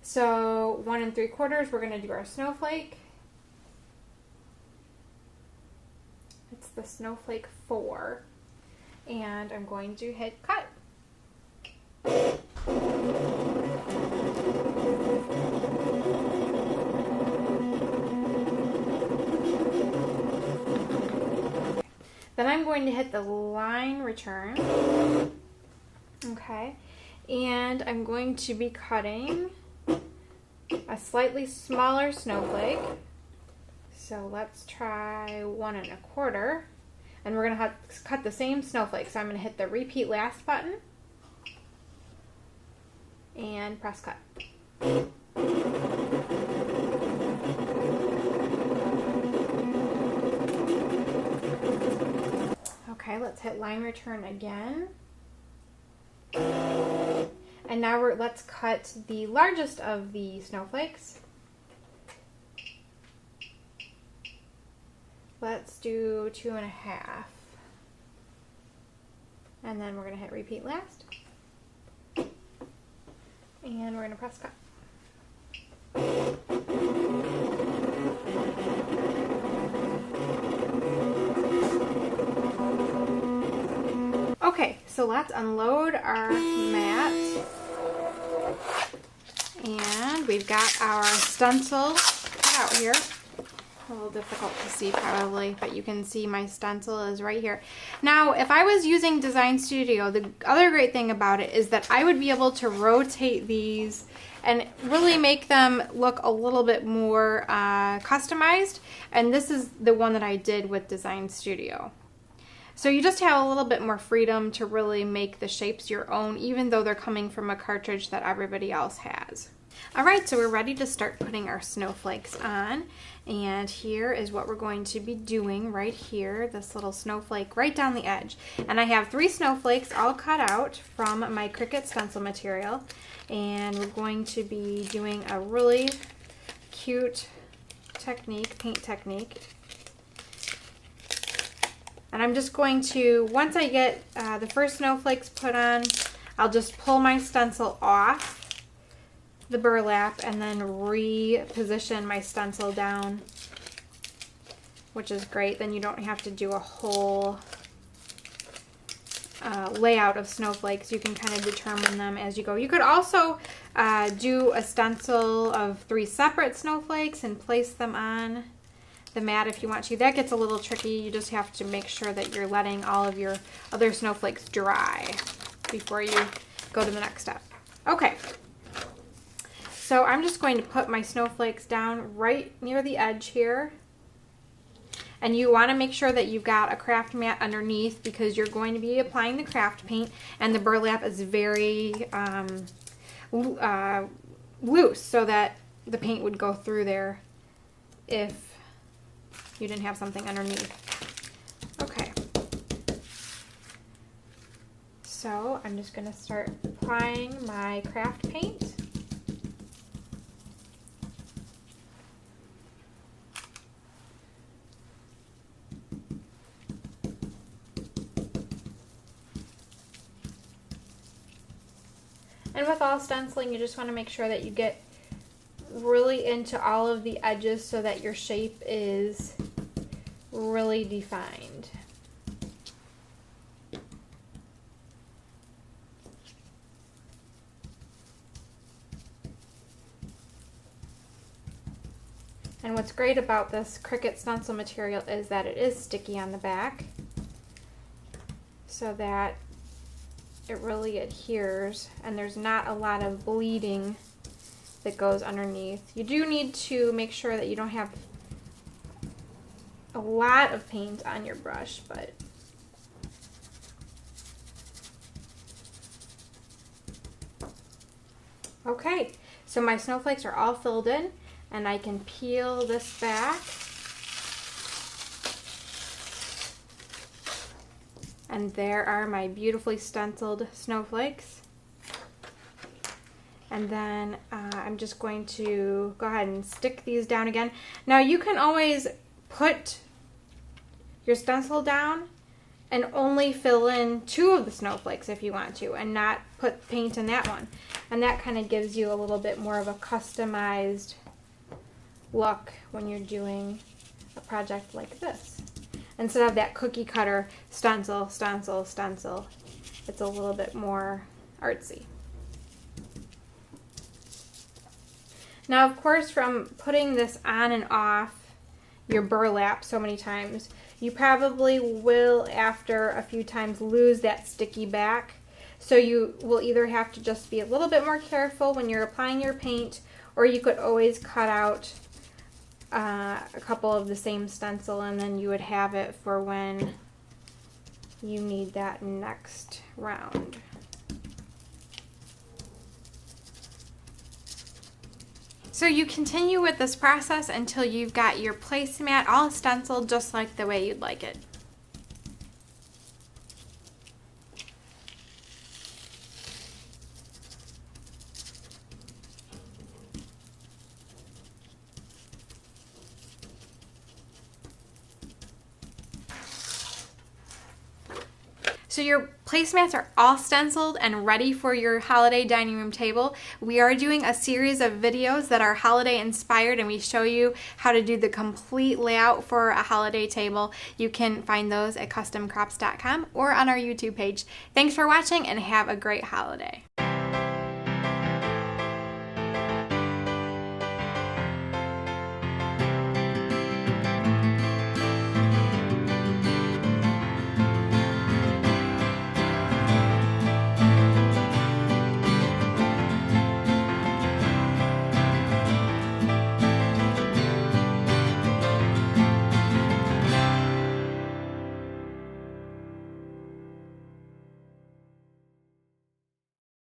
So 1 3/4, we're going to do our snowflake. It's the Snowflake 4. And I'm going to hit cut. Then I'm going to hit the line return. Okay. And I'm going to be cutting a slightly smaller snowflake. So let's try 1 1/4. And we're going to cut the same snowflake. So I'm going to hit the repeat last button and press cut. Okay, let's hit line return again. And now let's cut the largest of the snowflakes. Let's do 2 1/2. And then we're going to hit repeat last. And we're going to press cut. Okay, so let's unload our mat. And we've got our stencil cut out here. A little difficult to see probably, but you can see my stencil is right here. Now, if I was using Design Studio, the other great thing about it is that I would be able to rotate these and really make them look a little bit more customized. And this is the one that I did with Design Studio. So you just have a little bit more freedom to really make the shapes your own, even though they're coming from a cartridge that everybody else has. All right, so we're ready to start putting our snowflakes on. And here is what we're going to be doing right here, this little snowflake right down the edge. And I have 3 snowflakes all cut out from my Cricut stencil material. And we're going to be doing a really cute technique, paint technique. And I'm just going to, once I get the first snowflakes put on, I'll just pull my stencil off the burlap and then reposition my stencil down, which is great. Then you don't have to do a whole layout of snowflakes. You can kind of determine them as you go. You could also do a stencil of 3 separate snowflakes and place them on the mat if you want to. That gets a little tricky. You just have to make sure that you're letting all of your other snowflakes dry before you go to the next step. Okay. So I'm just going to put my snowflakes down right near the edge here. And you want to make sure that you've got a craft mat underneath because you're going to be applying the craft paint, and the burlap is very loose so that the paint would go through there if you didn't have something underneath. Okay. So I'm just going to start applying my craft paint. And with all stenciling, you just want to make sure that you get really into all of the edges so that your shape is really defined. And what's great about this Cricut stencil material is that it is sticky on the back so that it really adheres and there's not a lot of bleeding that goes underneath. You do need to make sure that you don't have a lot of paint on your brush, but okay, so my snowflakes are all filled in and I can peel this back. And there are my beautifully stenciled snowflakes. And then I'm just going to go ahead and stick these down again. Now you can always put your stencil down and only fill in 2 of the snowflakes if you want to, and not put paint in that one. And that kind of gives you a little bit more of a customized look when you're doing a project like this. Instead of that cookie cutter stencil, stencil, stencil, it's a little bit more artsy. Now, of course, from putting this on and off your burlap so many times, you probably will, after a few times, lose that sticky back. So you will either have to just be a little bit more careful when you're applying your paint, or you could always cut out a couple of the same stencil, and then you would have it for when you need that next round. So you continue with this process until you've got your placemat all stenciled just like the way you'd like it. So your placemats are all stenciled and ready for your holiday dining room table. We are doing a series of videos that are holiday inspired, and we show you how to do the complete layout for a holiday table. You can find those at customcrops.com or on our YouTube page. Thanks for watching and have a great holiday.